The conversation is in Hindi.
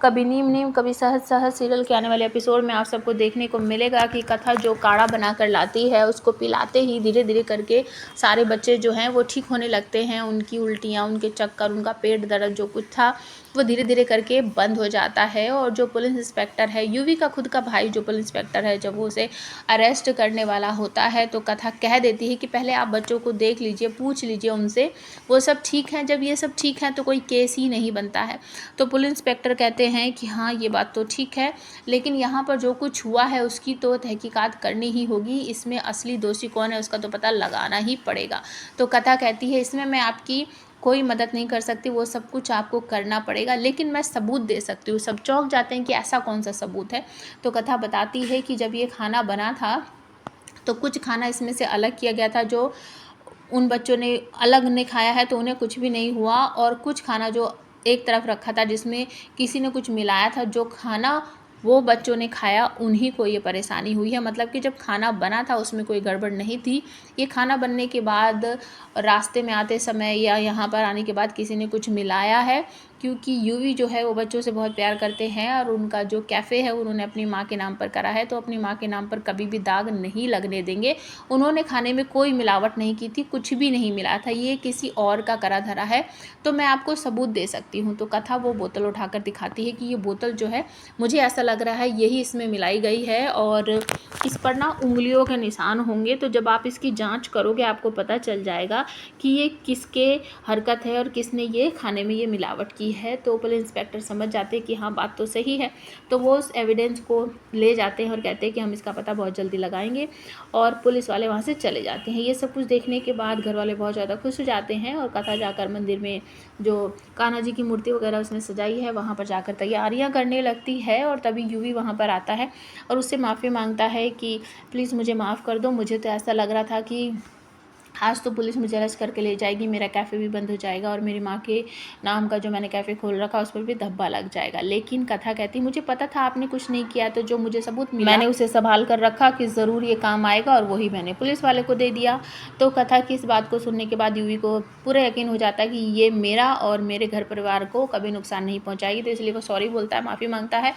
कभी नीम नीम कभी सहज सहज सीरियल के आने वाले एपिसोड में आप सबको देखने को मिलेगा कि कथा जो काढ़ा बनाकर लाती है उसको पिलाते ही धीरे धीरे करके सारे बच्चे जो हैं वो ठीक होने लगते हैं। उनकी उल्टियाँ, उनके चक्कर, उनका पेट दर्द जो कुछ था वो धीरे धीरे करके बंद हो जाता है। और जो पुलिस इंस्पेक्टर है, यूवी का खुद का भाई जो पुलिस इंस्पेक्टर है, जब वो उसे अरेस्ट करने वाला होता है तो कथा कह देती है कि पहले आप बच्चों को देख लीजिए, पूछ लीजिए उनसे, वो सब ठीक हैं। जब ये सब ठीक है तो कोई केस ही नहीं बनता है। तो पुलिस इंस्पेक्टर कहते हैं कि हाँ, ये बात तो ठीक है, लेकिन यहाँ पर जो कुछ हुआ है उसकी तो तहकीकात करनी ही होगी। इसमें असली दोषी कौन है उसका तो पता लगाना ही पड़ेगा। तो कथा कहती है इसमें मैं आपकी कोई मदद नहीं कर सकती, वो सब कुछ आपको करना पड़ेगा, लेकिन मैं सबूत दे सकती हूँ। सब चौंक जाते हैं कि ऐसा कौन सा सबूत है। तो कथा बताती है कि जब ये खाना बना था तो कुछ खाना इसमें से अलग किया गया था, जो उन बच्चों ने अलग ने खाया है तो उन्हें कुछ भी नहीं हुआ। और कुछ खाना जो एक तरफ रखा था जिसमें किसी ने कुछ मिलाया था, जो खाना वो बच्चों ने खाया उन्हीं को ये परेशानी हुई है। मतलब कि जब खाना बना था उसमें कोई गड़बड़ नहीं थी। ये खाना बनने के बाद रास्ते में आते समय या यहाँ पर आने के बाद किसी ने कुछ मिलाया है, क्योंकि यूवी जो है वो बच्चों से बहुत प्यार करते हैं और उनका जो कैफ़े है उन्होंने अपनी माँ के नाम पर करा है, तो अपनी माँ के नाम पर कभी भी दाग नहीं लगने देंगे। उन्होंने खाने में कोई मिलावट नहीं की थी, कुछ भी नहीं मिला था, ये किसी और का करा धरा है, तो मैं आपको सबूत दे सकती हूँ। तो कथा वो बोतल उठाकर दिखाती है कि ये बोतल जो है मुझे ऐसा लग रहा है यही इसमें मिलाई गई है और इस पर ना उंगलियों के निशान होंगे। तो जब आप इसकी जांच करोगे आपको पता चल जाएगा कि ये किसके हरकत है और किसने ये खाने में ये मिलावट की है। तो पुलिस इंस्पेक्टर समझ जाते हैं कि हाँ, बात तो सही है। तो वो उस एविडेंस को ले जाते हैं और कहते हैं कि हम इसका पता बहुत जल्दी लगाएंगे, और पुलिस वाले वहाँ से चले जाते हैं। ये सब कुछ देखने के बाद घर वाले बहुत ज़्यादा खुश हो जाते हैं और कथा जाकर मंदिर में जो कान्हा जी की मूर्ति वगैरह उसने सजाई है वहाँ पर जाकर तैयारियाँ करने लगती है। और तभी यूवी वहाँ पर आता है और उससे माफ़ी मांगता है कि प्लीज़ मुझे माफ़ कर दो, मुझे तो ऐसा लग रहा था कि आज तो पुलिस मुझे अरेस्ट करके ले जाएगी, मेरा कैफ़े भी बंद हो जाएगा और मेरी माँ के नाम का जो मैंने कैफ़े खोल रखा उस पर भी धब्बा लग जाएगा। लेकिन कथा कहती मुझे पता था आपने कुछ नहीं किया, तो जो मुझे सबूत मिला मैंने उसे संभाल कर रखा कि ज़रूर ये काम आएगा, और वही मैंने पुलिस वाले को दे दिया। तो कथा की इस बात को सुनने के बाद यूवी को पूरा यकीन हो जाता है कि ये मेरा और मेरे घर परिवार को कभी नुकसान नहीं पहुँचाएगी, तो इसलिए वो सॉरी बोलता है, माफ़ी मांगता है।